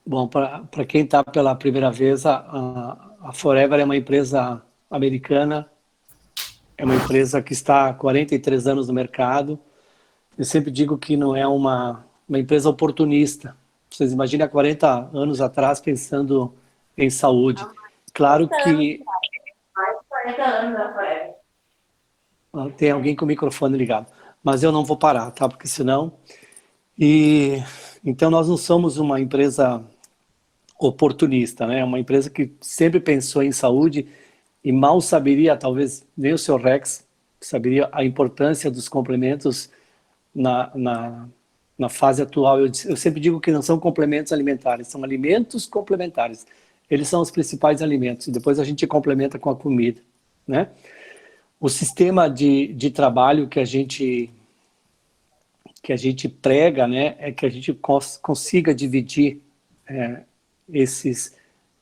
Bom, para quem está pela primeira vez, a Forever é uma empresa americana, é uma empresa que está há 43 anos no mercado. Eu sempre digo que não é uma empresa oportunista. Vocês imaginem há 40 anos atrás pensando em saúde. Há Claro 40 anos, que mais de 40 anos na Forever. tem alguém com o microfone ligado, mas eu não vou parar, tá? Porque senão... E então nós não somos uma empresa oportunista, né? Uma empresa que sempre pensou em saúde e mal saberia, talvez nem o seu Rex saberia a importância dos complementos na, na, na fase atual. Eu sempre digo que não são complementos alimentares, são alimentos complementares. Eles são os principais alimentos, e depois a gente complementa com a comida, né? O sistema de trabalho que a gente prega, né, é que a gente consiga dividir é, esses,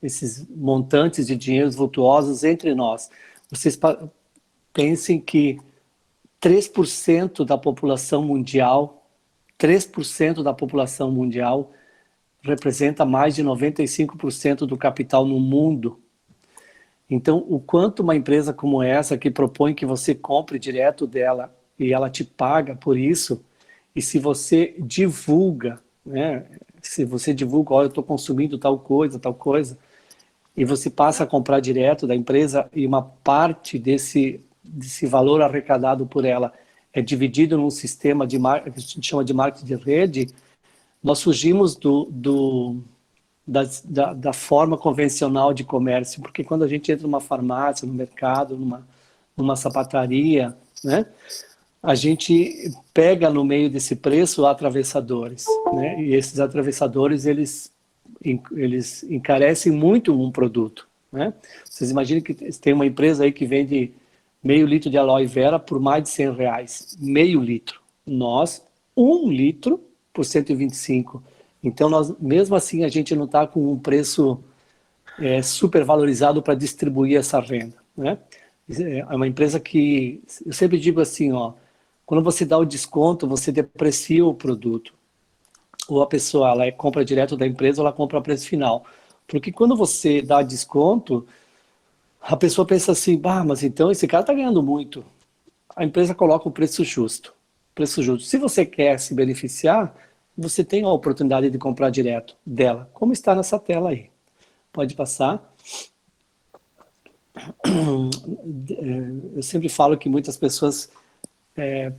esses montantes de dinheiros vultuosos entre nós. Vocês pensem que 3% da população mundial, 3% da população mundial representa mais de 95% do capital no mundo. Então, o quanto uma empresa como essa, que propõe que você compre direto dela e ela te paga por isso, e se você divulga, né, se você divulga, olha, eu estou consumindo tal coisa, e você passa a comprar direto da empresa e uma parte desse valor arrecadado por ela é dividido num sistema de marketing, que a gente chama de marketing de rede, nós fugimos da forma convencional de comércio, porque quando a gente entra numa farmácia, no mercado, numa sapataria, né, a gente pega no meio desse preço atravessadores, né, e esses atravessadores, eles encarecem muito um produto, né? Vocês imaginam que tem uma empresa aí que vende meio litro de aloe vera por mais de R$ 100, meio litro. Nós, 1 litro por 125. Então, nós, mesmo assim, a gente não está com um preço super valorizado para distribuir essa renda, né? É uma empresa que, eu sempre digo assim, ó, quando você dá o desconto, você deprecia o produto. Ou a pessoa ela compra direto da empresa ou ela compra a preço final. Porque quando você dá desconto, a pessoa pensa assim, bah, mas então esse cara está ganhando muito. A empresa coloca o preço justo. Preço justo. Se você quer se beneficiar, você tem a oportunidade de comprar direto dela, como está nessa tela aí. Pode passar. Eu sempre falo que muitas pessoas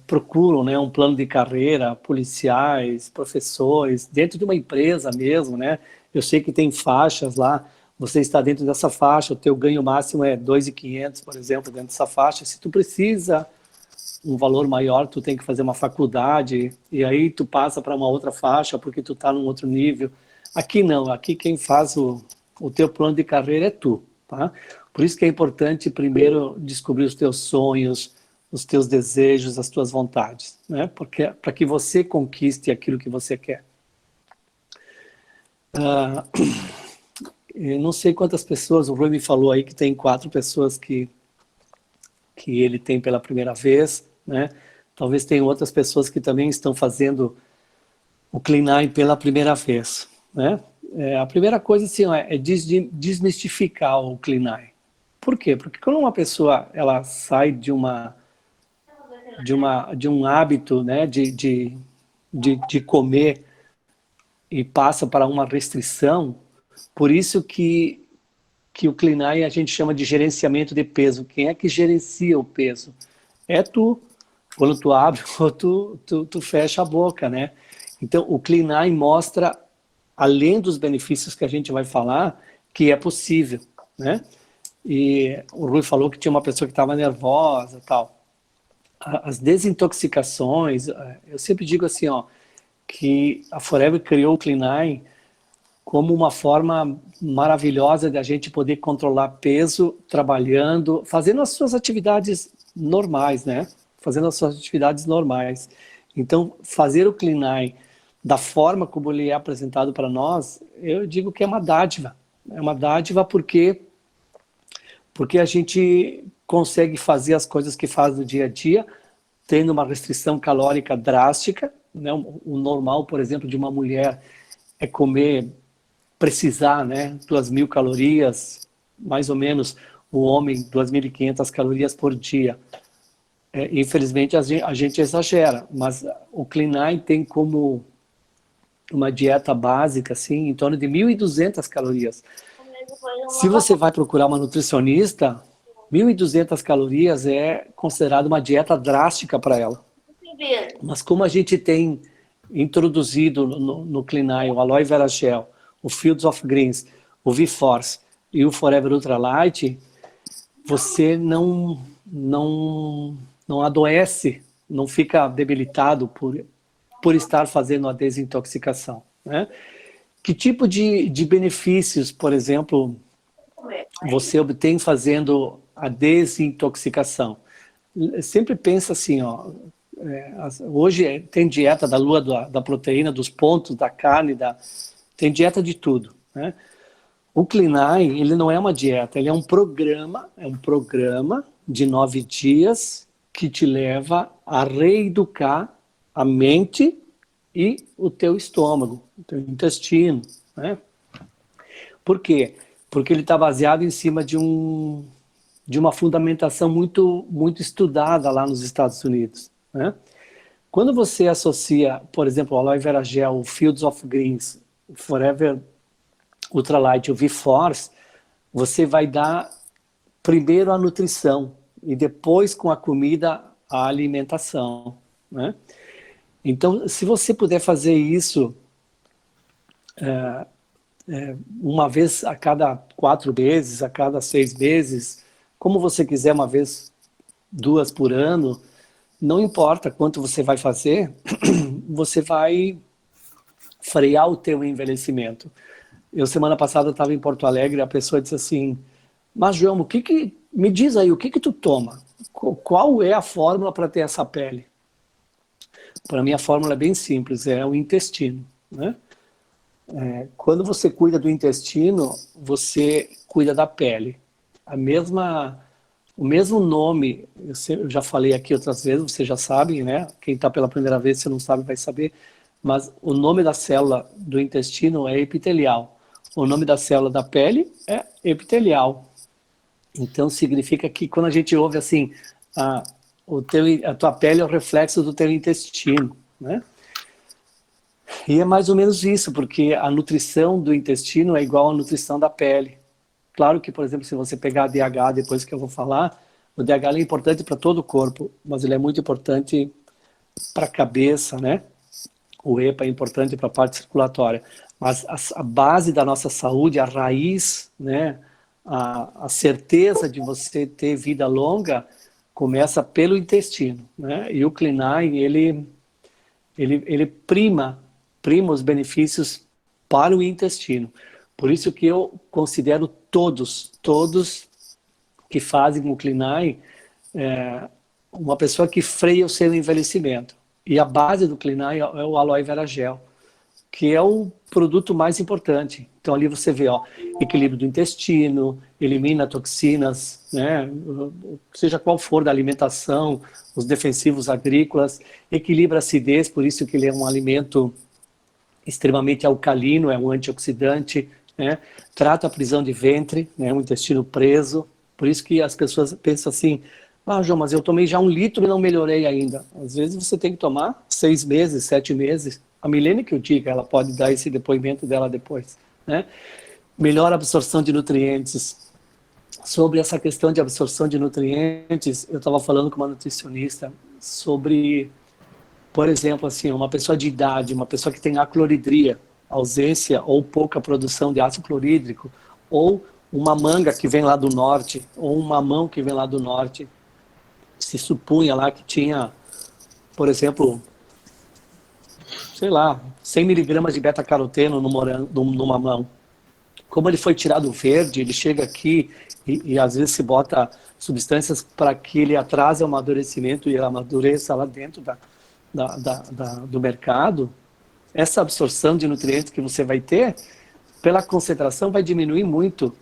procuram, né, um plano de carreira, policiais, professores, dentro de uma empresa mesmo, né? Eu sei que tem faixas lá, você está dentro dessa faixa, o teu ganho máximo é 2.500, por exemplo, dentro dessa faixa. Se tu precisa um valor maior, tu tem que fazer uma faculdade, e aí tu passa para uma outra faixa, porque tu está num outro nível. Aqui não, aqui quem faz o teu plano de carreira é tu, tá? Por isso que é importante primeiro descobrir os teus sonhos, os teus desejos, as tuas vontades, né? Porque para que você conquiste aquilo que você quer. Eu não sei quantas pessoas, o Rui me falou aí que tem 4 pessoas que ele tem pela primeira vez, né? Talvez tenham outras pessoas que também estão fazendo o Clean9 pela primeira vez, né? A primeira coisa assim, é desmistificar o Clean9. Por quê? Porque quando uma pessoa ela sai de um hábito, né, de comer e passa para uma restrição, por isso que o Clean9 a gente chama de gerenciamento de peso. Quem é que gerencia o peso? É tu. Quando tu abre ou tu fecha a boca, né? Então, o Clean9 mostra, além dos benefícios que a gente vai falar, que é possível, né? E o Rui falou que tinha uma pessoa que estava nervosa e tal. As desintoxicações, eu sempre digo assim, ó, que a Forever criou o Clean9 como uma forma maravilhosa de a gente poder controlar peso trabalhando, fazendo as suas atividades normais, né? Fazendo as suas atividades normais. Então, fazer o Clean9 da forma como ele é apresentado para nós, eu digo que é uma dádiva. É uma dádiva porque a gente consegue fazer as coisas que faz no dia a dia, tendo uma restrição calórica drástica, né? O normal, por exemplo, de uma mulher é comer precisar, né, 2.000 calorias, mais ou menos, o homem, 2.500 calorias por dia. Infelizmente, a gente exagera, mas o Clean9 tem como uma dieta básica, assim, em torno de 1.200 calorias. Se você vai procurar uma nutricionista, 1.200 calorias é considerado uma dieta drástica para ela. Mas como a gente tem introduzido no Clean9 o Aloe Vera Gel, o Fields of Greens, o V-Force e o Forever Ultralight, você não adoece, não fica debilitado por estar fazendo a desintoxicação, né? Que tipo de benefícios, por exemplo, você obtém fazendo a desintoxicação? Sempre pensa assim, ó, hoje tem dieta da lua da proteína, dos pontos, da carne, tem dieta de tudo, né? O Clean9, ele não é uma dieta, ele é um programa de 9 dias que te leva a reeducar a mente e o teu estômago, o teu intestino, né? Por quê? Porque ele está baseado em cima de uma fundamentação muito, muito estudada lá nos Estados Unidos, né? Quando você associa, por exemplo, o Aloe Vera Gel, o Fields of Greens, o Forever Ultralight, o V-Force, você vai dar primeiro a nutrição e depois com a comida a alimentação, né? Então, se você puder fazer isso uma vez a cada 4 meses, a cada 6 meses, como você quiser, uma vez, 2 por ano, não importa quanto você vai fazer, você vai frear o teu envelhecimento. Eu, semana passada, estava em Porto Alegre, a pessoa disse assim, mas, João, me diz aí, o que tu toma? Qual é a fórmula para ter essa pele? Para mim, a fórmula é bem simples, é o intestino, né? Quando você cuida do intestino, você cuida da pele. O mesmo nome, eu já falei aqui outras vezes, vocês já sabem, né? Quem está pela primeira vez, se não sabe, vai saber. Mas o nome da célula do intestino é epitelial. O nome da célula da pele é epitelial. Então, significa que quando a gente ouve assim, a tua pele é o reflexo do teu intestino, né? E é mais ou menos isso, porque a nutrição do intestino é igual à nutrição da pele. Claro que, por exemplo, se você pegar DH, depois que eu vou falar, o DH é importante para todo o corpo, mas ele é muito importante para a cabeça, né? O EPA é importante para a parte circulatória. Mas a base da nossa saúde, a raiz, né? A certeza de você ter vida longa começa pelo intestino, né? E o Clean9, ele prima os benefícios para o intestino. Por isso que eu considero todos que fazem o Clean9 uma pessoa que freia o seu envelhecimento. E a base do Clean9 é o Aloe Vera Gel, que é o produto mais importante. Então ali você vê, ó, equilíbrio do intestino, elimina toxinas, né, seja qual for da alimentação, os defensivos agrícolas, equilibra a acidez, por isso que ele é um alimento extremamente alcalino, é um antioxidante, né, trata a prisão de ventre, né, um intestino preso, por isso que as pessoas pensam assim, ah, João, mas eu tomei já 1 litro e não melhorei ainda. Às vezes você tem que tomar 6 meses, 7 meses. A Milene que eu diga, ela pode dar esse depoimento dela depois, né? Melhor absorção de nutrientes. Sobre essa questão de absorção de nutrientes, eu estava falando com uma nutricionista sobre, por exemplo, assim, uma pessoa de idade, uma pessoa que tem acloridria, ausência ou pouca produção de ácido clorídrico, ou uma manga que vem lá do norte, ou um mamão que vem lá do norte. Se supunha lá que tinha, por exemplo, sei lá, 100 miligramas de beta-caroteno no mamão. Como ele foi tirado verde, ele chega aqui e às vezes se bota substâncias para que ele atrase o amadurecimento e ele amadureça lá dentro do mercado. Essa absorção de nutrientes que você vai ter, pela concentração, vai diminuir muito.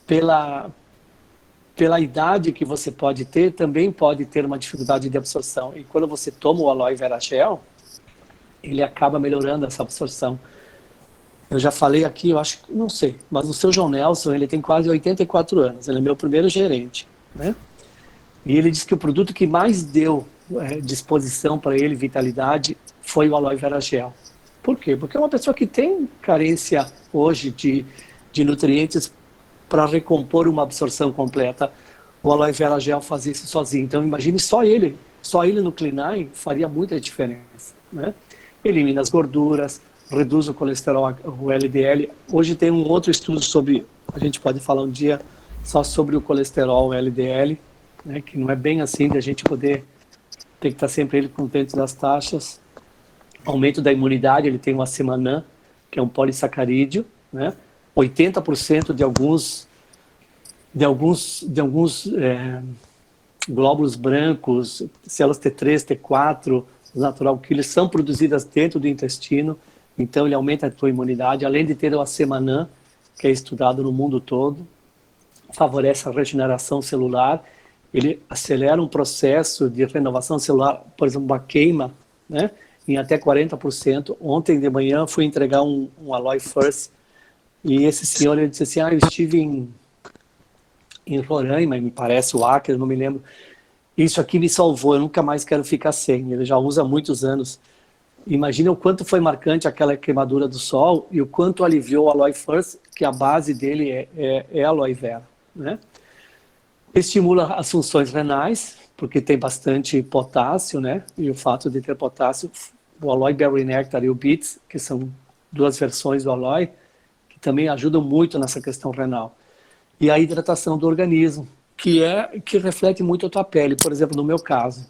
Pela idade que você pode ter, também pode ter uma dificuldade de absorção. E quando você toma o Aloe Vera Gel, ele acaba melhorando essa absorção. Eu já falei aqui, eu acho que, não sei, mas o seu João Nelson, ele tem quase 84 anos, ele é meu primeiro gerente, né? E ele disse que o produto que mais deu disposição para ele, vitalidade, foi o Aloe Vera Gel. Por quê? Porque é uma pessoa que tem carência hoje de nutrientes para recompor uma absorção completa. O Aloe Vera Gel faz isso sozinho. Então, imagine só ele no Clean faria muita diferença, né? Elimina as gorduras, reduz o colesterol, o LDL. Hoje tem um outro estudo sobre, a gente pode falar um dia só sobre o colesterol, o LDL, né, que não é bem assim da gente poder ter que estar sempre ele contente das taxas. Aumento da imunidade, ele tem o Acemannan, que é um polissacarídeo, né? 80% de alguns glóbulos brancos, células T3, T4, natural killer, são produzidas dentro do intestino, então ele aumenta a tua imunidade, além de ter o Acemannan, que é estudado no mundo todo, favorece a regeneração celular, ele acelera um processo de renovação celular, por exemplo, uma queima, né, em até 40%. Ontem de manhã fui entregar um Aloe First, e esse senhor ele disse assim, eu estive em Roraima, me parece, o Acre, não me lembro, isso aqui me salvou, eu nunca mais quero ficar sem, ele já usa há muitos anos. Imagina o quanto foi marcante aquela queimadura do sol e o quanto aliviou o Aloe First, que a base dele é aloe vera, né? Estimula as funções renais, porque tem bastante potássio, né? E o fato de ter potássio, o Aloe Berry Nectar e o Beets, que são duas versões do Aloe, que também ajudam muito nessa questão renal. E a hidratação do organismo, que reflete muito a tua pele. Por exemplo, no meu caso,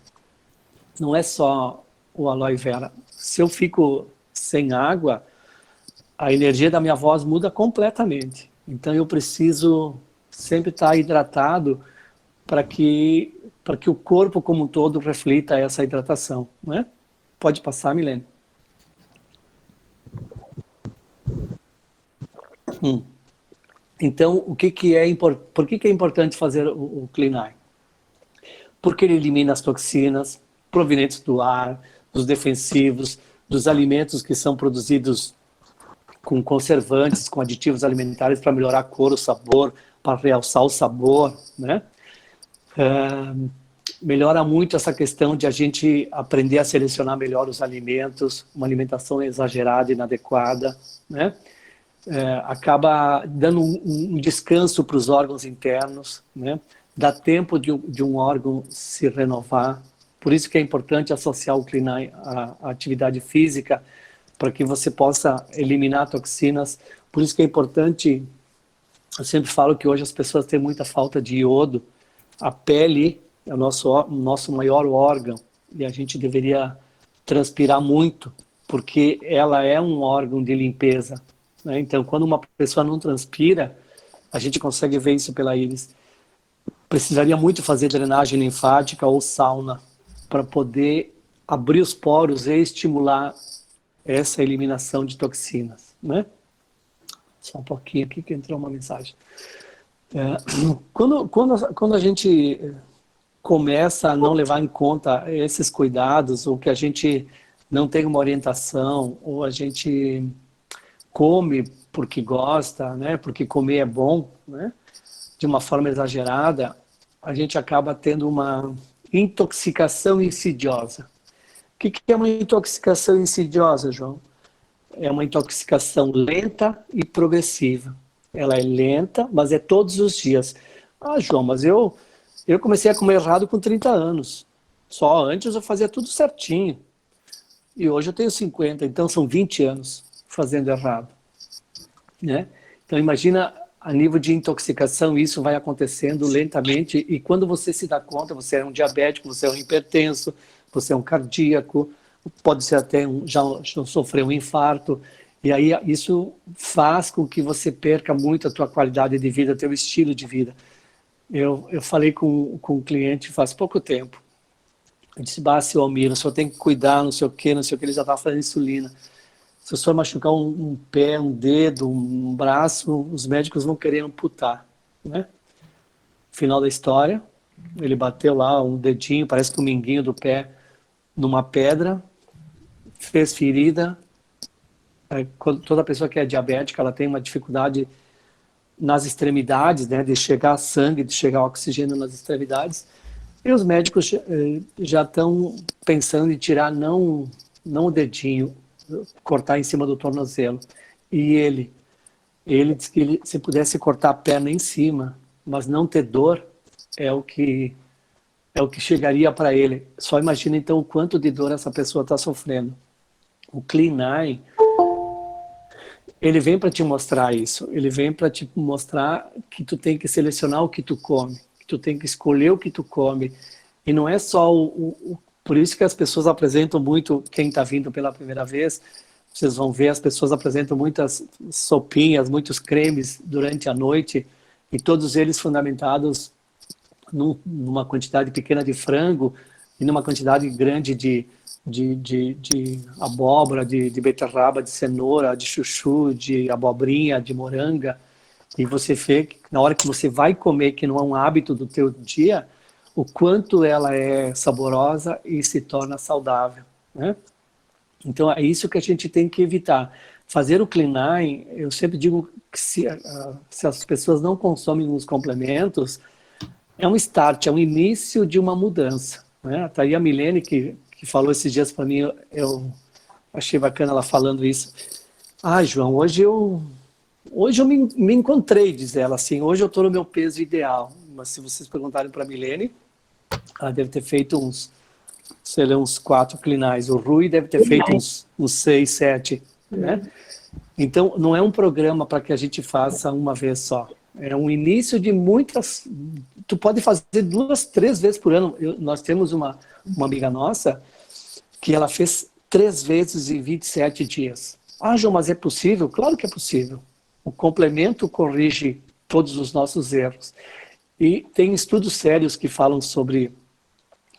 não é só o Aloe Vera. Se eu fico sem água, a energia da minha voz muda completamente. Então eu preciso sempre estar hidratado para que o corpo como um todo reflita essa hidratação, né? Pode passar, Milene. Então, por que é importante fazer o Clean Eye? Porque ele elimina as toxinas provenientes do ar, dos defensivos, dos alimentos que são produzidos com conservantes, com aditivos alimentares para melhorar a cor, o sabor, para realçar o sabor, né? Melhora muito essa questão de a gente aprender a selecionar melhor os alimentos, uma alimentação exagerada, inadequada, né? Acaba dando um descanso para os órgãos internos, né? Dá tempo de um órgão se renovar. Por isso que é importante associar o Clean Eye à atividade física, para que você possa eliminar toxinas. Por isso que é importante, eu sempre falo que hoje as pessoas têm muita falta de iodo. A pele é o nosso maior órgão e a gente deveria transpirar muito, porque ela é um órgão de limpeza, né? Então, quando uma pessoa não transpira, a gente consegue ver isso pela íris. Precisaria muito fazer drenagem linfática ou sauna para poder abrir os poros e estimular essa eliminação de toxinas, né? Só um pouquinho aqui que entrou uma mensagem. Quando a gente começa a não levar em conta esses cuidados, ou que a gente não tem uma orientação, ou a gente come porque gosta, né? Porque comer é bom, né? De uma forma exagerada, a gente acaba tendo uma intoxicação insidiosa. O que é uma intoxicação insidiosa, João? É uma intoxicação lenta e progressiva. Ela é lenta, mas é todos os dias. João, mas eu comecei a comer errado com 30 anos. Só antes eu fazia tudo certinho. E hoje eu tenho 50, então são 20 anos fazendo errado, né? Então imagina a nível de intoxicação, isso vai acontecendo lentamente, e quando você se dá conta, você é um diabético, você é um hipertenso, você é um cardíaco, pode ser até já sofreu um infarto, e aí isso faz com que você perca muito a tua qualidade de vida, teu estilo de vida. Eu falei com um cliente faz pouco tempo, eu disse, seu Almir, o senhor tem que cuidar, não sei o que, ele já estava fazendo insulina. Se o senhor machucar um pé, um dedo, um braço, os médicos vão querer amputar, né? Final da história, ele bateu lá um dedinho, parece que um minguinho do pé, numa pedra, fez ferida, toda pessoa que é diabética, ela tem uma dificuldade nas extremidades, né, de chegar sangue, de chegar oxigênio nas extremidades, e os médicos já estão pensando em tirar não o dedinho, cortar em cima do tornozelo. E ele disse que se pudesse cortar a perna em cima, mas não ter dor, é o que chegaria para ele. Só imagina então o quanto de dor essa pessoa está sofrendo. O Clean9, ele vem para te mostrar isso. Ele vem para te mostrar que tu tem que selecionar o que tu come, que tu tem que escolher o que tu come. E não é só por isso que as pessoas apresentam muito, quem está vindo pela primeira vez, vocês vão ver, as pessoas apresentam muitas sopinhas, muitos cremes durante a noite, e todos eles fundamentados numa quantidade pequena de frango e numa quantidade grande de abóbora, de beterraba, de cenoura, de chuchu, de abobrinha, de moranga. E você vê que na hora que você vai comer, que não é um hábito do teu dia, o quanto ela é saborosa e se torna saudável, né? Então é isso que a gente tem que evitar. Fazer o Clean9, eu sempre digo que se as pessoas não consomem os complementos, é um start, é um início de uma mudança, né? Tá aí a Milene que falou esses dias para mim, eu achei bacana ela falando isso. Ah, João, hoje eu me encontrei, diz ela assim, hoje eu estou no meu peso ideal. Mas se vocês perguntarem para a Milene, ela deve ter feito uns 4 Clean9. O Rui deve ter feito uns 6, 7, né? Então, não é um programa para que a gente faça uma vez só. É um início de muitas... Tu pode fazer 2, 3 vezes por ano. Nós temos uma amiga nossa que ela fez 3 vezes em 27 dias. Ah, João, mas é possível? Claro que é possível. O complemento corrige todos os nossos erros. E tem estudos sérios que falam sobre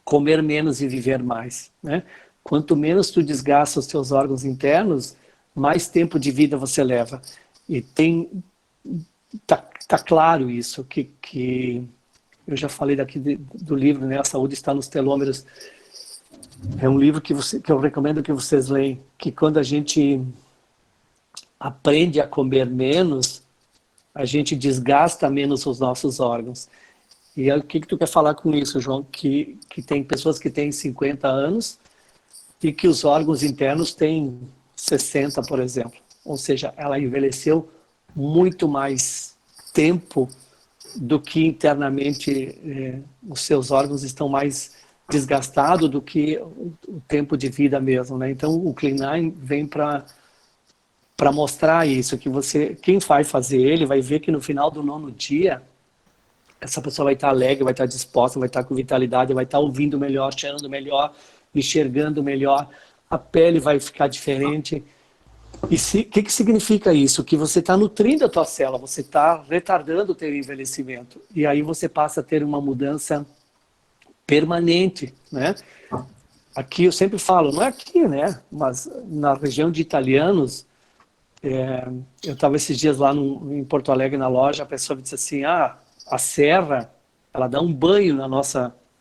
comer menos e viver mais, né? Quanto menos tu desgasta os teus órgãos internos, mais tempo de vida você leva. E tá claro isso, que eu já falei do livro, né? A Saúde Está nos Telômeros. É um livro que eu recomendo que vocês leiam, que quando a gente aprende a comer menos, a gente desgasta menos os nossos órgãos. E o que tu quer falar com isso, João? Que tem pessoas que têm 50 anos e que os órgãos internos têm 60, por exemplo. Ou seja, ela envelheceu muito mais tempo do que internamente os seus órgãos estão mais desgastados do que o tempo de vida mesmo, né? Então, o Clean9 vem para mostrar isso, que quem vai fazer ele vai ver que no final do 9º dia, essa pessoa vai estar alegre, vai estar disposta, vai estar com vitalidade, vai estar ouvindo melhor, cheirando melhor, enxergando melhor, a pele vai ficar diferente. E o que significa isso? Que você está nutrindo a tua célula, você está retardando o teu envelhecimento. E aí você passa a ter uma mudança permanente, né? Aqui eu sempre falo, não é aqui, né? Mas na região de italianos, eu estava esses dias lá em Porto Alegre, na loja, a pessoa me disse assim, a serra, ela dá um banho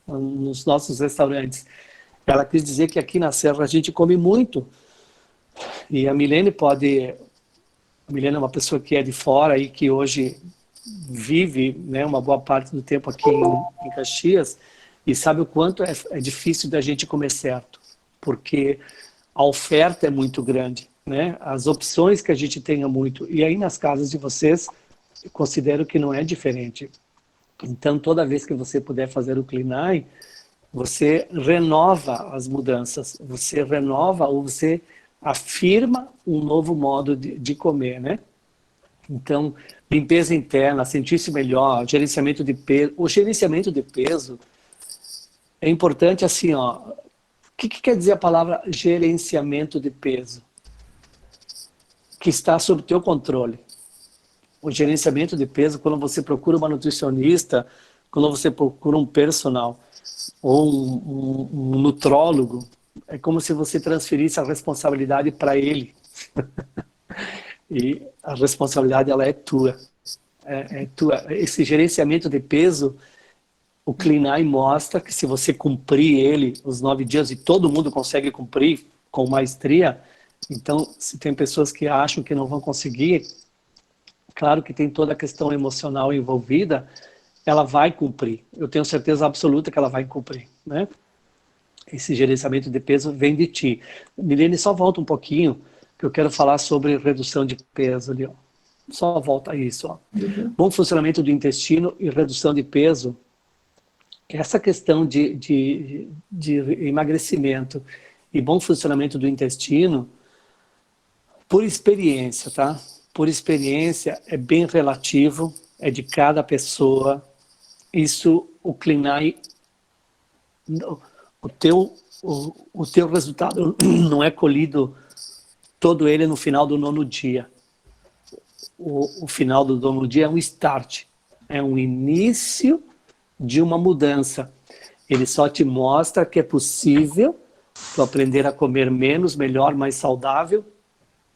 nos nossos restaurantes. Ela quis dizer que aqui na serra a gente come muito. E a Milene é uma pessoa que é de fora e que hoje vive, né, uma boa parte do tempo aqui em Caxias e sabe o quanto é difícil da gente comer certo, porque a oferta é muito grande, né? As opções que a gente tem é muito. E aí nas casas de vocês, eu considero que não é diferente. Então, toda vez que você puder fazer o Clean9, você renova as mudanças, você renova ou você afirma um novo modo de comer, né? Então, limpeza interna, sentir-se melhor, gerenciamento de peso. O gerenciamento de peso é importante assim, ó. O que quer dizer a palavra gerenciamento de peso? Que está sob teu controle. O gerenciamento de peso, quando você procura uma nutricionista, quando você procura um personal ou um nutrólogo, é como se você transferisse a responsabilidade para ele. E a responsabilidade, ela é tua. É tua. Esse gerenciamento de peso, o Clean9 mostra que se você cumprir ele os 9 dias, e todo mundo consegue cumprir com maestria, Então, se tem pessoas que acham que não vão conseguir, claro que tem toda a questão emocional envolvida, ela vai cumprir. Eu tenho certeza absoluta que ela vai cumprir, né? Esse gerenciamento de peso vem de ti. Milene, só volta um pouquinho, que eu quero falar sobre redução de peso ali, ó. Só volta a isso, ó. Bom funcionamento do intestino e redução de peso. Essa questão de emagrecimento e bom funcionamento do intestino, por experiência, tá? Por experiência, é bem relativo, é de cada pessoa. Isso, o Clinai, o teu resultado não é colhido todo ele no final do 9º dia. O final do 9º dia é um start, é um início de uma mudança. Ele só te mostra que é possível tu aprender a comer menos, melhor, mais saudável,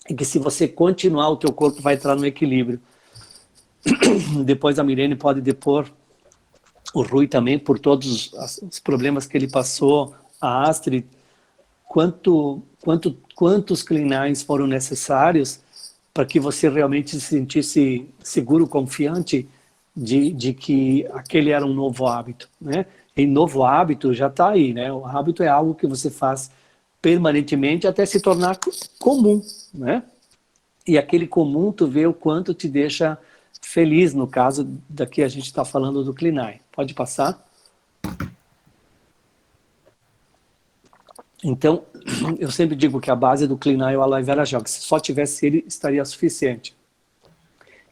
e que se você continuar, o teu corpo vai entrar no equilíbrio. Depois a Milene pode depor, o Rui também, por todos os problemas que ele passou, a Astrid, quantos clean foram necessários para que você realmente se sentisse seguro, confiante de que aquele era um novo hábito, né? E novo hábito já está aí, né? O hábito é algo que você faz permanentemente até se tornar comum, né? E aquele comum, tu vê o quanto te deixa feliz, no caso daqui a gente está falando do Clean. Pode passar? Então, eu sempre digo que a base do Clean é o Aloe Vera Gel, que se só tivesse ele, estaria suficiente.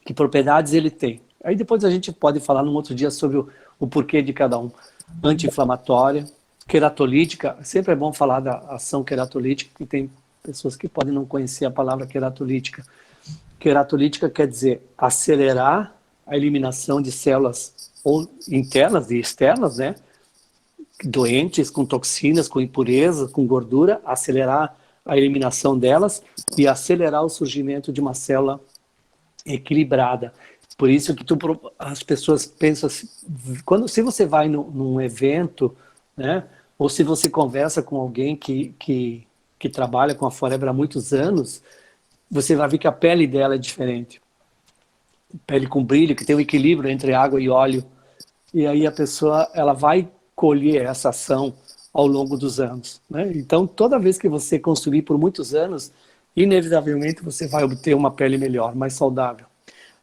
Que propriedades ele tem? Aí depois a gente pode falar num outro dia sobre o porquê de cada um. Anti-inflamatória, queratolítica, sempre é bom falar da ação queratolítica, que tem pessoas que podem não conhecer a palavra queratolítica. Queratolítica quer dizer acelerar a eliminação de células ou internas e externas, né? Doentes, com toxinas, com impurezas, com gordura, acelerar a eliminação delas e acelerar o surgimento de uma célula equilibrada. Por isso que as pessoas pensam assim, se você vai num evento, né, ou se você conversa com alguém que trabalha com a Forever há muitos anos, você vai ver que a pele dela é diferente. Pele com brilho, que tem um equilíbrio entre água e óleo. E aí a pessoa ela vai colher essa ação ao longo dos anos, né? Então, toda vez que você consumir por muitos anos, inevitavelmente você vai obter uma pele melhor, mais saudável.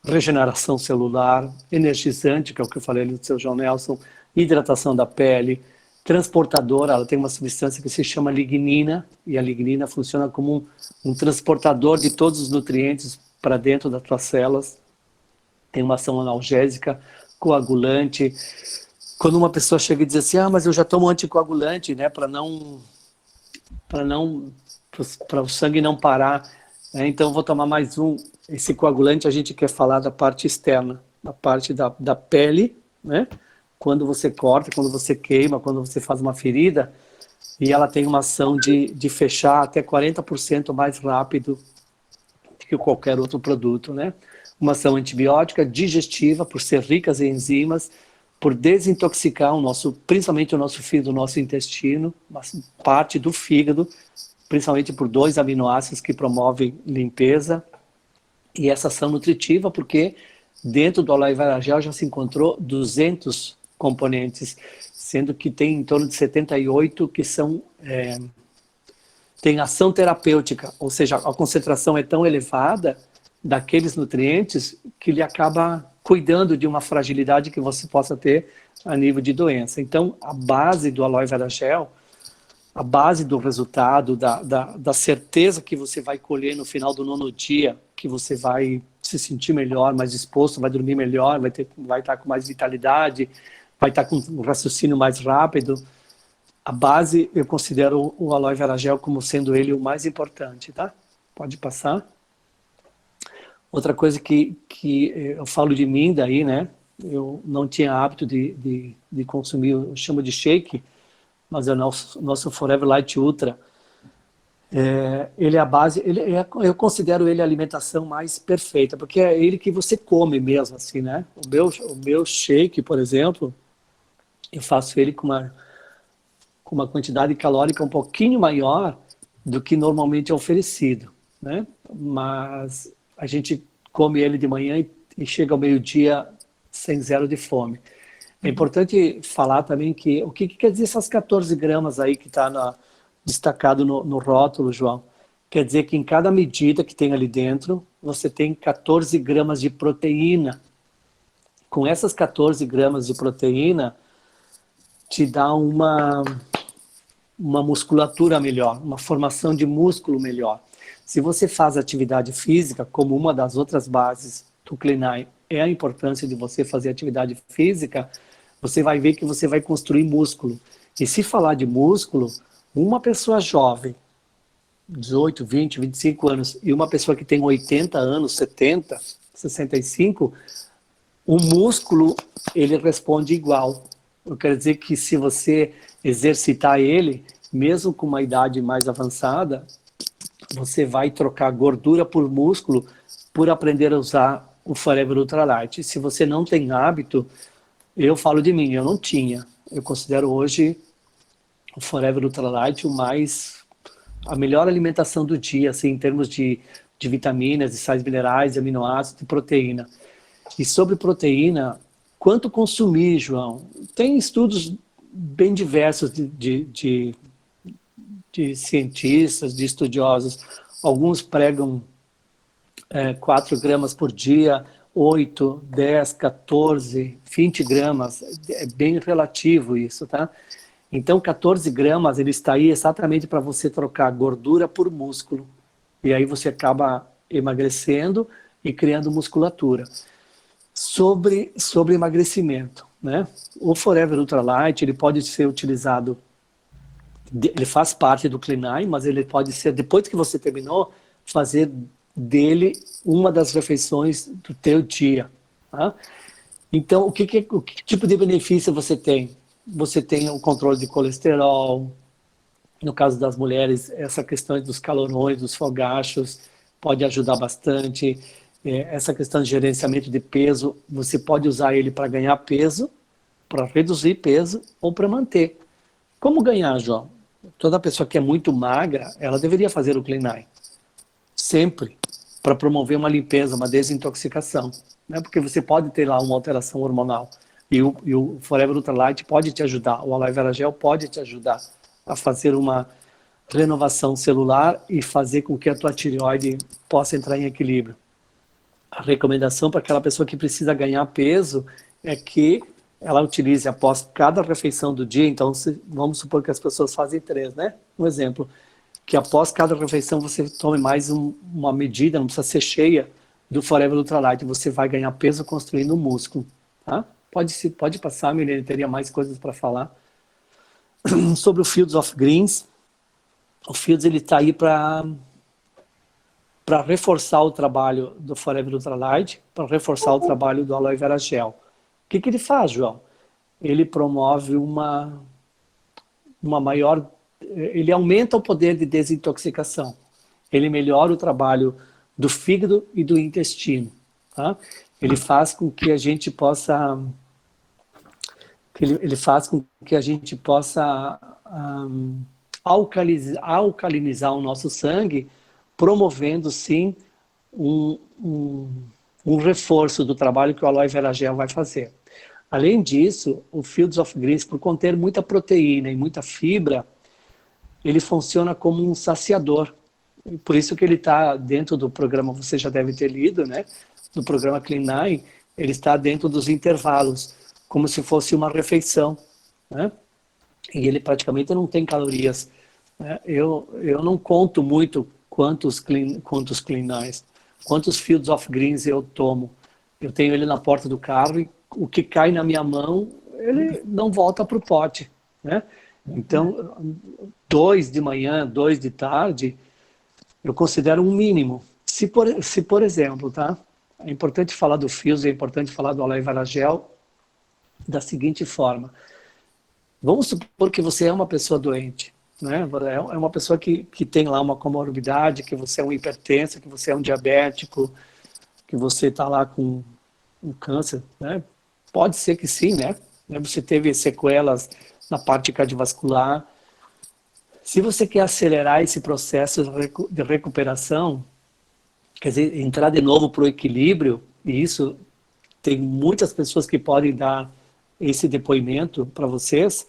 Regeneração celular, energizante, que é o que eu falei ali do seu João Nelson, hidratação da pele, transportadora, ela tem uma substância que se chama lignina, e a lignina funciona como um transportador de todos os nutrientes para dentro das tuas células. Tem uma ação analgésica, coagulante. Quando uma pessoa chega e diz assim, mas eu já tomo anticoagulante, né, para o sangue não parar, né, então vou tomar mais um. Esse coagulante a gente quer falar da parte externa, da parte da pele, né? Quando você corta, quando você queima, quando você faz uma ferida, e ela tem uma ação de fechar até 40% mais rápido que qualquer outro produto, né? Uma ação antibiótica, digestiva, por ser ricas em enzimas, por desintoxicar principalmente o nosso fígado, o nosso intestino, parte do fígado, principalmente por 2 aminoácidos que promovem limpeza, e essa ação nutritiva, porque dentro do Aloe Vera Gel já se encontrou 200 componentes, sendo que tem em torno de 78 que são tem ação terapêutica, ou seja, a concentração é tão elevada daqueles nutrientes que ele acaba cuidando de uma fragilidade que você possa ter a nível de doença. Então, a base do Aloe Vera Gel, a base do resultado, da certeza que você vai colher no final do 9º dia, que você vai se sentir melhor, mais disposto, vai dormir melhor, vai estar com mais vitalidade, vai estar com um raciocínio mais rápido. A base, eu considero o Aloe Vera Gel como sendo ele o mais importante, tá? Pode passar. Outra coisa que eu falo de mim daí, né? Eu não tinha hábito de consumir, eu chamo de shake, mas é o nosso Forever Light Ultra. Ele é a base, eu considero ele a alimentação mais perfeita, porque é ele que você come mesmo, assim, né? O meu shake, por exemplo, eu faço ele com uma quantidade calórica um pouquinho maior do que normalmente é oferecido, né? Mas a gente come ele de manhã e chega ao meio-dia sem zero de fome. É importante falar também que o que quer dizer essas 14 gramas aí que está destacado no rótulo, João? Quer dizer que em cada medida que tem ali dentro, você tem 14 gramas de proteína. Com essas 14 gramas de proteína, te dá uma musculatura melhor, uma formação de músculo melhor. Se você faz atividade física, como uma das outras bases do Clean é a importância de você fazer atividade física, você vai ver que você vai construir músculo. E se falar de músculo, uma pessoa jovem, 18, 20, 25 anos, e uma pessoa que tem 80 anos, 70, 65, o músculo, ele responde igual. Eu quero dizer que se você exercitar ele, mesmo com uma idade mais avançada, você vai trocar gordura por músculo por aprender a usar o Forever Ultralight. Se você não tem hábito, eu falo de mim, eu não tinha. Eu considero hoje o Forever Ultralight a melhor alimentação do dia, assim, em termos de vitaminas, de sais minerais, de aminoácidos, de proteína. E sobre proteína, quanto consumir, João? Tem estudos bem diversos de cientistas, de estudiosos. Alguns pregam 4 gramas por dia, 8, 10, 14, 20 gramas. É bem relativo isso, tá? Então, 14 gramas, ele está aí exatamente para você trocar gordura por músculo. E aí você acaba emagrecendo e criando musculatura. Sobre emagrecimento, né? O Forever Ultralight, ele pode ser utilizado, ele faz parte do Clean, mas ele pode ser, depois que você terminou, fazer dele uma das refeições do teu dia, tá? Então, o que tipo de benefício você tem? Você tem o controle de colesterol, no caso das mulheres, essa questão dos calorões, dos fogachos, pode ajudar bastante. Essa questão de gerenciamento de peso, você pode usar ele para ganhar peso, para reduzir peso ou para manter. Como ganhar, João? Toda pessoa que é muito magra, ela deveria fazer o Clean, sempre, para promover uma limpeza, uma desintoxicação, né? Porque você pode ter lá uma alteração hormonal e o Forever Ultralight pode te ajudar, o Aloe Vera Gel pode te ajudar a fazer uma renovação celular e fazer com que a tua tireoide possa entrar em equilíbrio. A recomendação para aquela pessoa que precisa ganhar peso é que ela utilize após cada refeição do dia. Então, vamos supor que as pessoas fazem 3, né? Um exemplo, que após cada refeição você tome mais uma medida, não precisa ser cheia, do Forever Ultralight. Você vai ganhar peso construindo músculo, tá? Pode passar, Milene, teria mais coisas para falar. Sobre o Fields of Greens, o Fields está aí para reforçar o trabalho do Forever Ultralight, para reforçar o trabalho do Aloe Vera Gel. O que ele faz, João? Ele promove uma maior... Ele aumenta o poder de desintoxicação. Ele melhora o trabalho do fígado e do intestino. Tá? Ele faz com que a gente possa... Ele faz com que a gente possa alcalinizar o nosso sangue, promovendo, sim, um reforço do trabalho que o Aloe Vera Gel vai fazer. Além disso, o Fields of Greens, por conter muita proteína e muita fibra, ele funciona como um saciador. Por isso que ele está dentro do programa, você já deve ter lido, né? No programa Clean, ele está dentro dos intervalos, como se fosse uma refeição, né? E ele praticamente não tem calorias, né? Eu não conto muito quantos Clean, quantos Fields of Greens eu tomo. Eu tenho ele na porta do carro e o que cai na minha mão, ele não volta para o pote, né? Então, 2 de manhã, 2 de tarde, eu considero um mínimo. Se por exemplo, tá? É importante falar do Fields, é importante falar do Aloe Vera Gel da seguinte forma. Vamos supor que você é uma pessoa doente, né? É uma pessoa que tem lá uma comorbidade, que você é um hipertenso, que você é um diabético, que você está lá com um câncer, né? Pode ser que sim, né? Você teve sequelas na parte cardiovascular. Se você quer acelerar esse processo de recuperação, quer dizer, entrar de novo para o equilíbrio, e isso tem muitas pessoas que podem dar esse depoimento para vocês,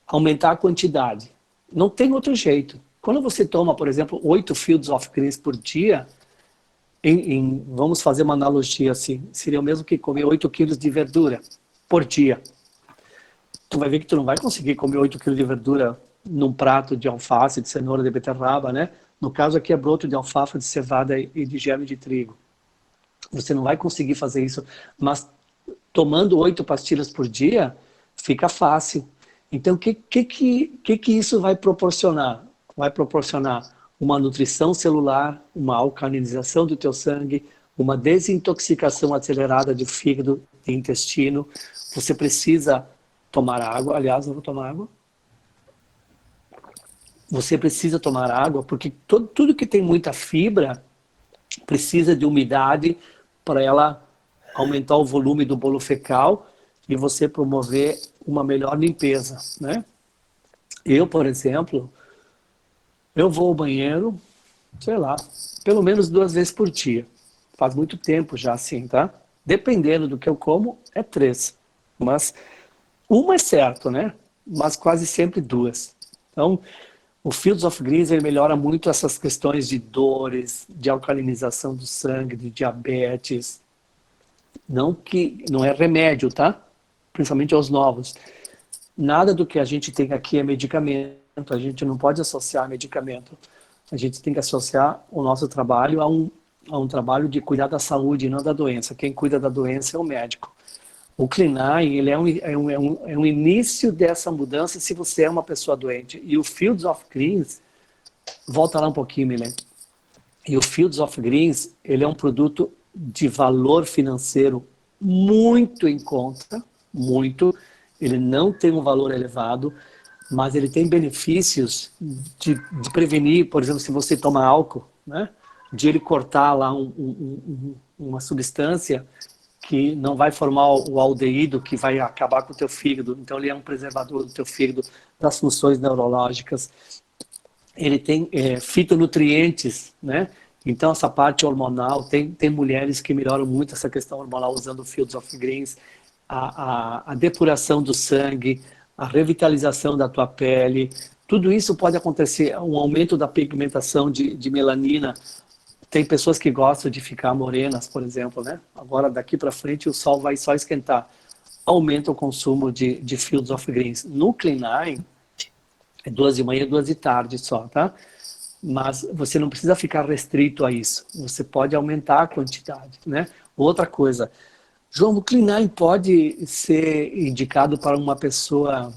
aumentar a quantidade. Não tem outro jeito. Quando você toma, por exemplo, 8 Fields of Greens por dia, vamos fazer uma analogia assim, seria o mesmo que comer 8 quilos de verdura por dia. Tu vai ver que tu não vai conseguir comer 8 quilos de verdura num prato de alface, de cenoura, de beterraba, né? No caso aqui é broto de alfafa, de cevada e de germe de trigo. Você não vai conseguir fazer isso, mas tomando 8 pastilhas por dia, fica fácil. Então, o que isso vai proporcionar? Vai proporcionar uma nutrição celular, uma alcalinização do teu sangue, uma desintoxicação acelerada do fígado e intestino. Você precisa tomar água. Aliás, eu vou tomar água. Você precisa tomar água, porque tudo que tem muita fibra precisa de umidade para ela aumentar o volume do bolo fecal e você promover uma melhor limpeza, né? Eu, por exemplo, eu vou ao banheiro, sei lá, pelo menos 2 vezes por dia. Faz muito tempo já assim, tá? Dependendo do que eu como, é 3. Mas uma é certo, né? Mas quase sempre 2. Então, o Fields of Greens ele melhora muito essas questões de dores, de alcalinização do sangue, de diabetes. Não é remédio, tá? Principalmente aos novos. Nada do que a gente tem aqui é medicamento. A gente não pode associar medicamento. A gente tem que associar o nosso trabalho a um trabalho de cuidar da saúde e não da doença. Quem cuida da doença é o médico. O Clean9, ele é um início dessa mudança se você é uma pessoa doente. E o Fields of Greens, volta lá um pouquinho, Milen. E o Fields of Greens, ele é um produto de valor financeiro muito em conta, muito. Ele não tem um valor elevado, mas ele tem benefícios de prevenir, por exemplo, se você toma álcool, né? De ele cortar lá uma substância que não vai formar o aldeído, que vai acabar com o teu fígado. Então, ele é um preservador do teu fígado, das funções neurológicas. Ele tem fitonutrientes, né? Então, essa parte hormonal, tem mulheres que melhoram muito essa questão hormonal usando o Fields of Greens, a depuração do sangue, a revitalização da tua pele. Tudo isso pode acontecer, um aumento da pigmentação de melanina. Tem pessoas que gostam de ficar morenas, por exemplo, né? Agora, daqui para frente, o sol vai só esquentar. Aumenta o consumo de Fields of Greens. No Clean9, é 2 de manhã e 2 de tarde só, tá? Mas você não precisa ficar restrito a isso. Você pode aumentar a quantidade, né? Outra coisa, João, o Clean9 pode ser indicado para uma pessoa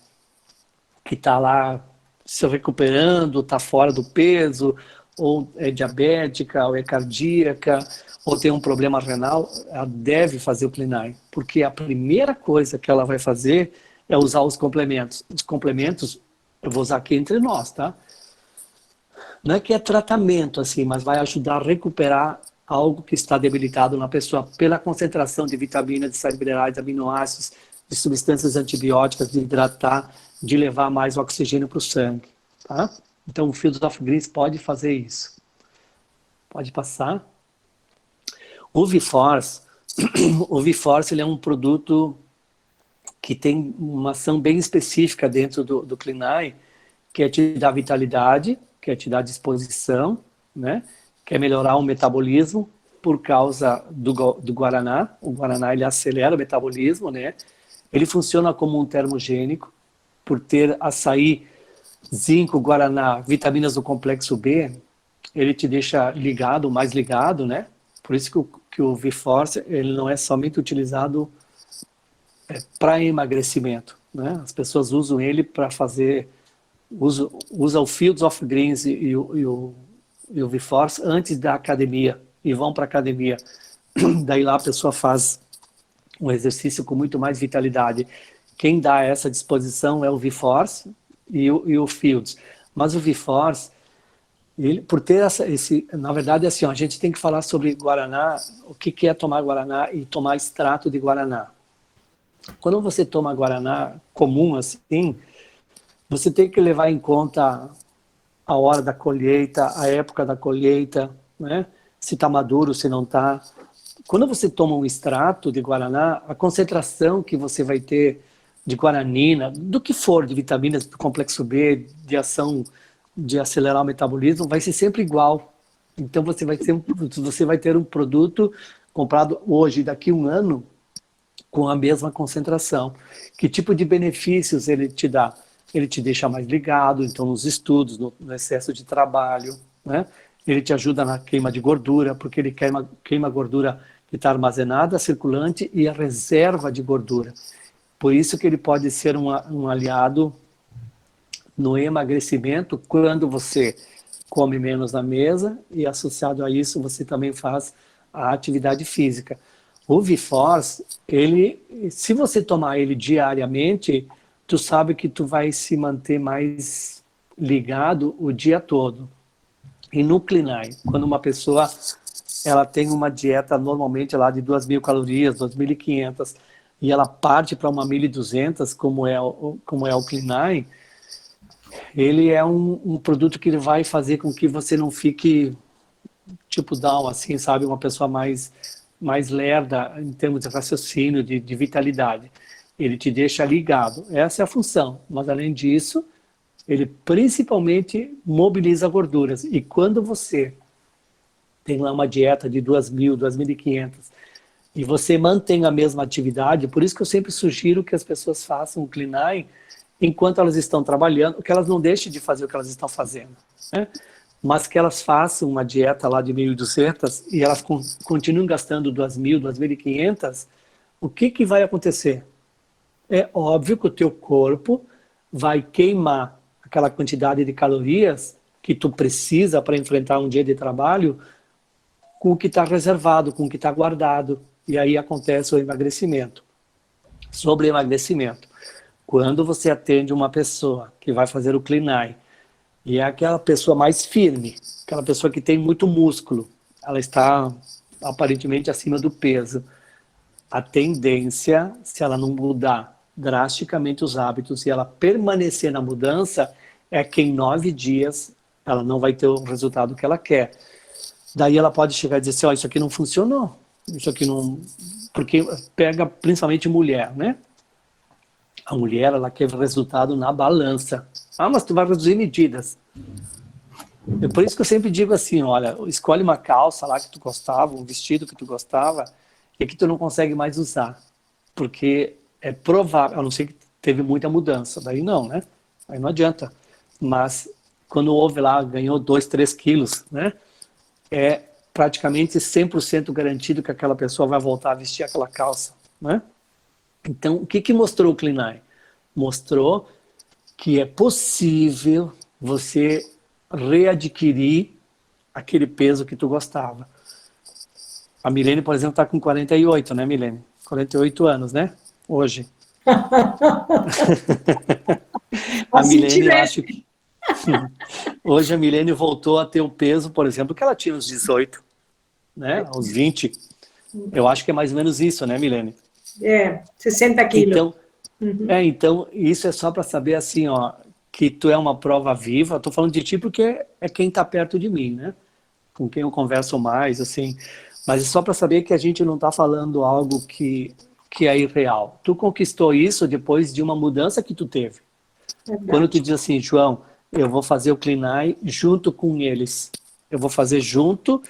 que está lá se recuperando, está fora do peso, ou é diabética, ou é cardíaca, ou tem um problema renal, ela deve fazer o Clean9, porque a primeira coisa que ela vai fazer é usar os complementos. Os complementos, eu vou usar aqui entre nós, tá? Não é que é tratamento, assim, mas vai ajudar a recuperar algo que está debilitado na pessoa pela concentração de vitaminas, de sais minerais, de aminoácidos, de substâncias antibióticas, de hidratar, de levar mais oxigênio para o sangue, tá? Então, o Fields of Greens pode fazer isso. Pode passar. O V-Force, ele é um produto que tem uma ação bem específica dentro do Clean9, que é te dar vitalidade, que é te dar disposição, né? Que é melhorar o metabolismo por causa do Guaraná. O Guaraná, ele acelera o metabolismo, né? Ele funciona como um termogênico, por ter açaí, zinco, guaraná, vitaminas do complexo B, ele te deixa ligado, mais ligado, né? Por isso que o V-Force, ele não é somente utilizado para emagrecimento, né? As pessoas usam ele para fazer, usa o Fields of Greens e o V-Force antes da academia, e vão para a academia. Daí lá a pessoa faz um exercício com muito mais vitalidade. Quem dá essa disposição é o V-Force e o Fields. Mas o V-Force, por ter na verdade, assim, a gente tem que falar sobre Guaraná, o que é tomar Guaraná e tomar extrato de Guaraná. Quando você toma Guaraná comum, assim, Você tem que levar em conta a hora da colheita, a época da colheita, né? Se está maduro, se não está. Quando você toma um extrato de guaraná, a concentração que você vai ter de guaranina, do que for, de vitaminas do complexo B, de ação de acelerar o metabolismo, vai ser sempre igual. Então você vai ter um produto comprado hoje, daqui a um ano, com a mesma concentração. Que tipo de benefícios ele te dá? Ele te deixa mais ligado, então, nos estudos, no excesso de trabalho, né? Ele te ajuda na queima de gordura, porque ele queima a gordura que está armazenada, circulante, e a reserva de gordura. Por isso que ele pode ser um aliado no emagrecimento quando você come menos na mesa e associado a isso você também faz a atividade física. O V-Force, se você tomar ele diariamente, tu sabe que tu vai se manter mais ligado o dia todo. E no Clean Eye, quando uma pessoa ela tem uma dieta normalmente lá de 2.000 calorias, 2.500, e ela parte para uma 1.200, como é o Clean Eye, ele é um produto que vai fazer com que você não fique tipo down, assim, sabe? Uma pessoa mais lerda em termos de raciocínio, de vitalidade. Ele te deixa ligado. Essa é a função. Mas, além disso, ele principalmente mobiliza gorduras. E quando você tem lá uma dieta de 2.000, 2.500, e você mantém a mesma atividade, por isso que eu sempre sugiro que as pessoas façam o Clean Eye enquanto elas estão trabalhando, que elas não deixem de fazer o que elas estão fazendo, né? Mas que elas façam uma dieta lá de 1.200 e elas continuem gastando 2.000, 2.500, o que vai acontecer? É óbvio que o teu corpo vai queimar aquela quantidade de calorias que tu precisa para enfrentar um dia de trabalho com o que está reservado, com o que está guardado. E aí acontece o emagrecimento. Sobre emagrecimento, quando você atende uma pessoa que vai fazer o Clean Eye, e é aquela pessoa mais firme, aquela pessoa que tem muito músculo, ela está aparentemente acima do peso. A tendência, se ela não mudar drasticamente os hábitos e ela permanecer na mudança, é que em 9 dias ela não vai ter o resultado que ela quer. Daí ela pode chegar e dizer assim, isso aqui não funcionou, isso aqui não... Porque pega principalmente mulher, né? A mulher, ela quer resultado na balança. Ah, mas tu vai reduzir medidas. É por isso que eu sempre digo assim, olha, escolhe uma calça lá que tu gostava, um vestido que tu gostava, e que tu não consegue mais usar. Porque é provável, a não ser que teve muita mudança, daí não, né? Aí não adianta. Mas quando houve lá, ganhou 2, 3 quilos, né? É praticamente 100% garantido que aquela pessoa vai voltar a vestir aquela calça, né? Então, o que mostrou o Clean Eye? Mostrou que é possível você readquirir aquele peso que tu gostava. A Milene, por exemplo, está com 48, né, Milene? 48 anos, né? Hoje. A Milene, eu acho que... Hoje a Milene voltou a ter o peso, por exemplo, que ela tinha aos 18, né? Aos 20. Eu acho que é mais ou menos isso, né, Milene? 60 quilos. Então, então isso é só para saber assim, ó, que tu é uma prova viva. Estou falando de ti porque é quem está perto de mim, né? Com quem eu converso mais, assim. Mas é só para saber que a gente não está falando algo que é irreal. Tu conquistou isso depois de uma mudança que tu teve. Verdade. Quando tu diz assim, João, eu vou fazer o Clean Eye junto com eles. Eu vou fazer junto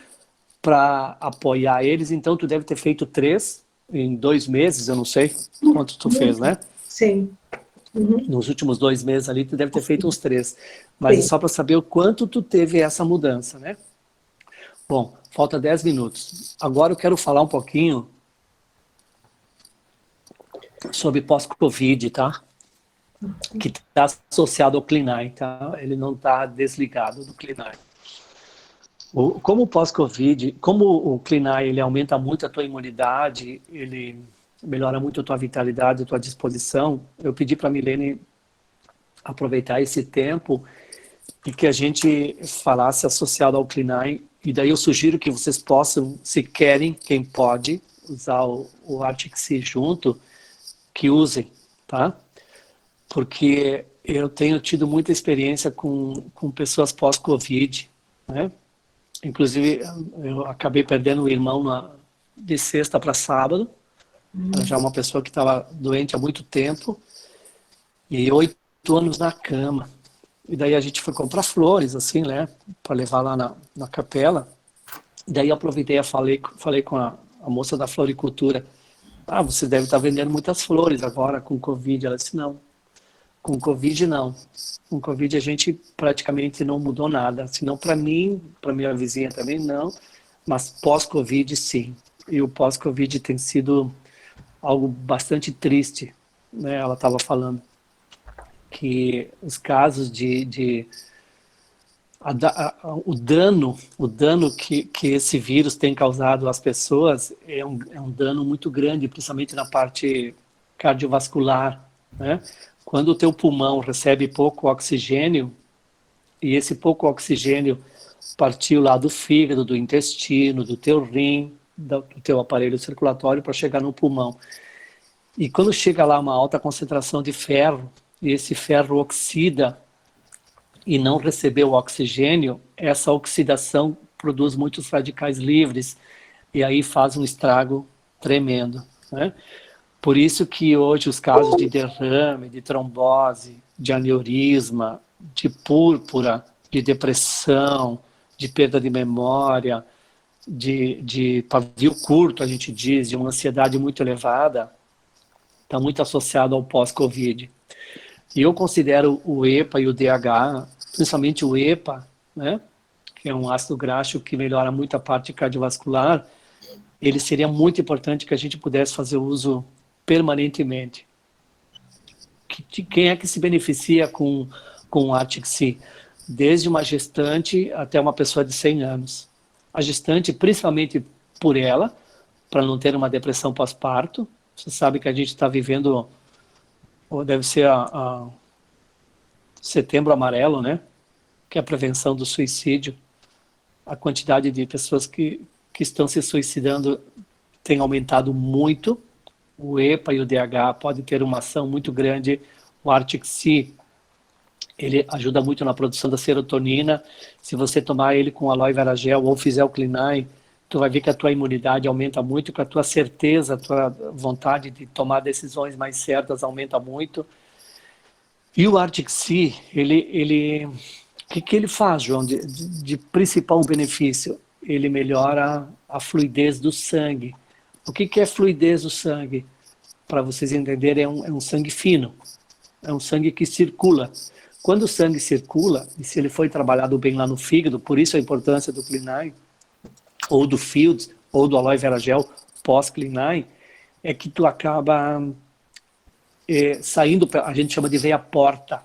para apoiar eles. Então tu deve ter feito 3 em 2 meses, eu não sei quanto tu fez, né? Sim. Nos últimos 2 meses ali, tu deve ter feito uns 3. Mas é só para saber o quanto tu teve essa mudança, né? Bom, falta 10 minutos. Agora eu quero falar um pouquinho sobre pós-Covid, tá? Que está associado ao Clean Eye, tá? Ele não está desligado do Clean Eye. Como o pós-Covid, como o Clean Eye, ele aumenta muito a tua imunidade, ele melhora muito a tua vitalidade, a tua disposição, eu pedi para a Milene aproveitar esse tempo e que a gente falasse associado ao Clean Eye, e daí eu sugiro que vocês possam, se querem, quem pode, usar o Arctic Sea junto, que usem, tá? Porque eu tenho tido muita experiência com pessoas pós-Covid, né? Inclusive, eu acabei perdendo o irmão de sexta para sábado. Já uma pessoa que estava doente há muito tempo e 8 anos na cama. E daí a gente foi comprar flores, assim, né? Para levar lá na capela. E daí eu aproveitei e falei com a moça da floricultura. Ah, você deve estar vendendo muitas flores agora com Covid. Ela disse, não. Com Covid, não. Com Covid a gente praticamente não mudou nada. Se não para mim, para minha vizinha também, não. Mas pós-Covid, sim. E o pós-Covid tem sido algo bastante triste, né? Ela estava falando que os casos o dano que esse vírus tem causado às pessoas é um dano muito grande, principalmente na parte cardiovascular, né? Quando o teu pulmão recebe pouco oxigênio, e esse pouco oxigênio partiu lá do fígado, do intestino, do teu rim, do teu aparelho circulatório para chegar no pulmão. E quando chega lá uma alta concentração de ferro, e esse ferro oxida e não recebeu o oxigênio, essa oxidação produz muitos radicais livres e aí faz um estrago tremendo, né? Por isso que hoje os casos de derrame, de trombose, de aneurisma, de púrpura, de depressão, de perda de memória, de pavio curto, a gente diz, de uma ansiedade muito elevada, está muito associado ao pós-Covid. E eu considero o EPA e o DH, principalmente o EPA, né, que é um ácido graxo que melhora muito a parte cardiovascular, ele seria muito importante que a gente pudesse fazer uso permanentemente. Quem é que se beneficia com o Arctic-C? Desde uma gestante até uma pessoa de 100 anos. A gestante, principalmente por ela, para não ter uma depressão pós-parto. Você sabe que a gente está vivendo, ou deve ser a Setembro Amarelo, né? Que é a prevenção do suicídio. A quantidade de pessoas que estão se suicidando tem aumentado muito. O EPA e o DH podem ter uma ação muito grande. O Arctic-C, ele ajuda muito na produção da serotonina. Se você tomar ele com aloe vera gel ou fizer o Clinine, tu vai ver que a tua imunidade aumenta muito, que a tua certeza, a tua vontade de tomar decisões mais certas aumenta muito. E o Arctic-C, o que ele faz, João, de principal benefício? Ele melhora a fluidez do sangue. O que é fluidez do sangue? Para vocês entenderem, é um sangue fino. É um sangue que circula. Quando o sangue circula, e se ele foi trabalhado bem lá no fígado, por isso a importância do Clinine, ou do Fields, ou do aloe vera gel pós-Clinine, é que tu acaba saindo, a gente chama de veia porta,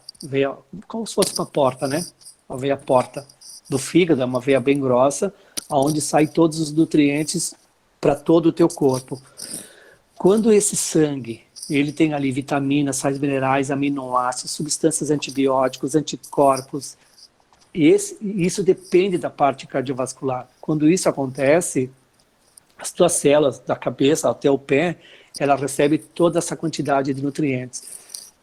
como se fosse uma porta, né? A veia porta do fígado, é uma veia bem grossa, onde sai todos os nutrientes para todo o teu corpo. Quando esse sangue, ele tem ali vitaminas, sais minerais, aminoácidos, substâncias antibióticos, anticorpos, e isso depende da parte cardiovascular. Quando isso acontece, as tuas células da cabeça até o pé, ela recebe toda essa quantidade de nutrientes.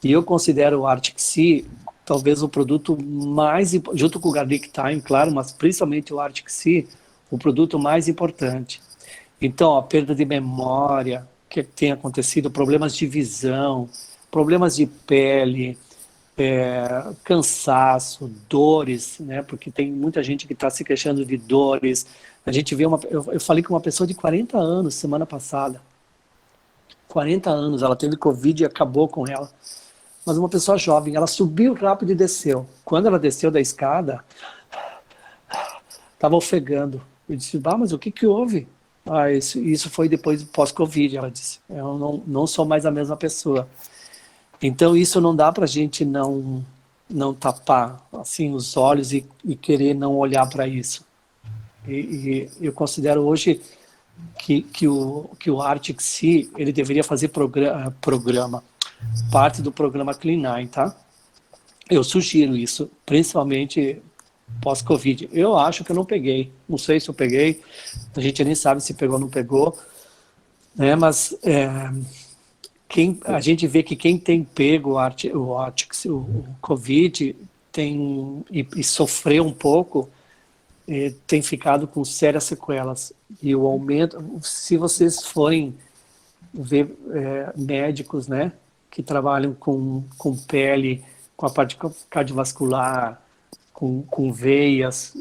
E eu considero o Arctic-C talvez o produto mais, junto com o Garlic Thyme, claro, mas principalmente o Arctic-C, o produto mais importante. Então, a perda de memória que tem acontecido, problemas de visão, problemas de pele, cansaço, dores, né? Porque tem muita gente que está se queixando de dores. A gente vê eu falei com uma pessoa de 40 anos semana passada. 40 anos, ela teve Covid e acabou com ela. Mas uma pessoa jovem, ela subiu rápido e desceu. Quando ela desceu da escada, estava ofegando. Eu disse, mas o que houve? Isso foi depois do pós-Covid, ela disse. Eu não sou mais a mesma pessoa. Então isso não dá para a gente não tapar assim, os olhos e querer não olhar para isso. E eu considero hoje que o Arctic-C, ele deveria fazer parte do programa Clean9, tá? Eu sugiro isso, principalmente pós-Covid. Eu acho que eu não peguei, não sei se eu peguei, a gente nem sabe se pegou ou não pegou, né? Mas a gente vê que quem tem pego o Covid e sofreu um pouco, tem ficado com sérias sequelas. E o aumento, se vocês forem ver médicos, né, que trabalham com pele, com a parte cardiovascular, com veias,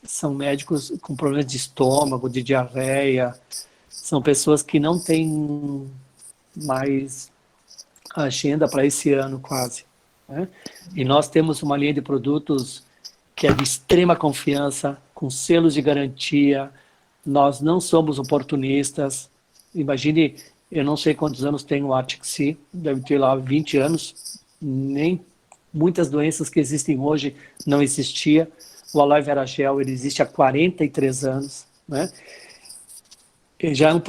são médicos com problemas de estômago, de diarreia, são pessoas que não têm mais agenda para esse ano quase, né? E nós temos uma linha de produtos que é de extrema confiança, com selos de garantia, nós não somos oportunistas. Imagine, eu não sei quantos anos tem o Arctic Sea, deve ter lá 20 anos, nem muitas doenças que existem hoje não existia. O Aloe Vera Gel, ele existe há 43 anos, né? Ele já é um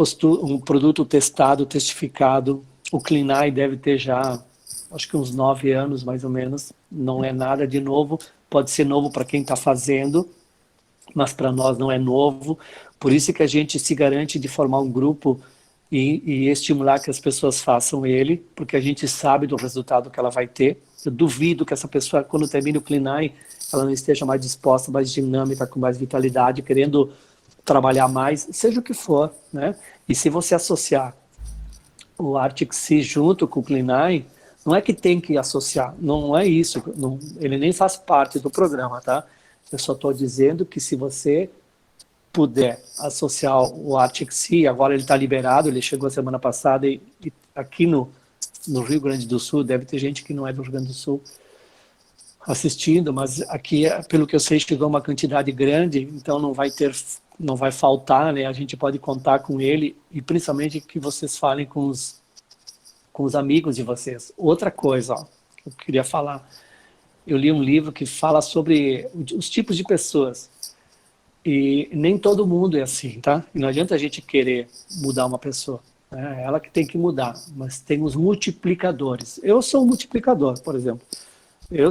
produto testado, testificado. O Clean Eye deve ter já, acho que uns 9 anos, mais ou menos. Não é nada de novo. Pode ser novo para quem está fazendo, mas para nós não é novo. Por isso que a gente se garante de formar um grupo e estimular que as pessoas façam ele, porque a gente sabe do resultado que ela vai ter. Eu duvido que essa pessoa, quando termine o Clean Eye, ela não esteja mais disposta, mais dinâmica, com mais vitalidade, querendo trabalhar mais, seja o que for, né? E se você associar o Arctic Sea junto com o Clean Eye, não é que tem que associar, não é isso, não, ele nem faz parte do programa, tá? Eu só estou dizendo que se você puder associar o Arctic Sea, agora ele está liberado, ele chegou a semana passada e aqui no Rio Grande do Sul, deve ter gente que não é do Rio Grande do Sul assistindo, mas aqui, pelo que eu sei, chegou uma quantidade grande, então não vai faltar, né? A gente pode contar com ele e principalmente que vocês falem com os amigos de vocês. Outra coisa, ó, que eu queria falar, eu li um livro que fala sobre os tipos de pessoas e nem todo mundo é assim, tá? E não adianta a gente querer mudar uma pessoa, né? É ela que tem que mudar, mas tem os multiplicadores. Eu sou um multiplicador, por exemplo.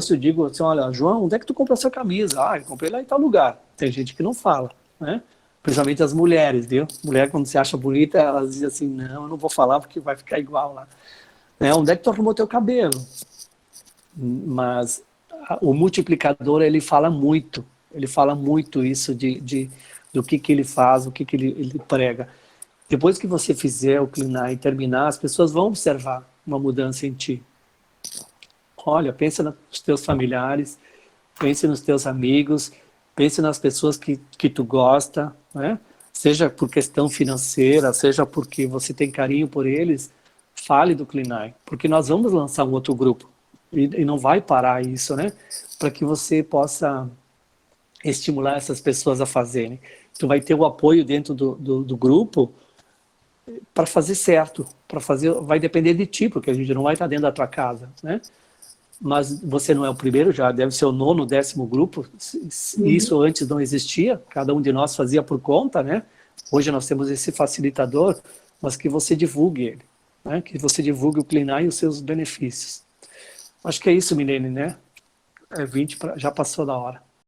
Se eu digo assim, olha, João, onde é que tu comprou essa camisa? Ah, eu comprei lá em tal lugar. Tem gente que não fala, né? Principalmente as mulheres, viu? Mulher, quando se acha bonita, elas dizem assim, não, eu não vou falar porque vai ficar igual lá. Né? Onde é que tu arrumou teu cabelo? Mas o multiplicador, ele fala muito isso do que ele faz, o que ele prega. Depois que você fizer o Clean Eye e terminar, as pessoas vão observar uma mudança em ti. Olha, pensa nos teus familiares, pense nos teus amigos, pense nas pessoas que tu gosta, né? Seja por questão financeira, seja porque você tem carinho por eles, fale do Clean Eye, porque nós vamos lançar um outro grupo e não vai parar isso, né? Para que você possa estimular essas pessoas a fazerem. Tu vai ter o apoio dentro do grupo para fazer certo, vai depender de ti, porque a gente não vai estar dentro da tua casa, né? Mas você não é o primeiro, já deve ser o 9º, 10º grupo. Isso antes não existia, cada um de nós fazia por conta, né? Hoje nós temos esse facilitador, mas que você divulgue ele, né? Que você divulgue o Clean Eye e os seus benefícios. Acho que é isso, Milene, né? 20 já passou da hora.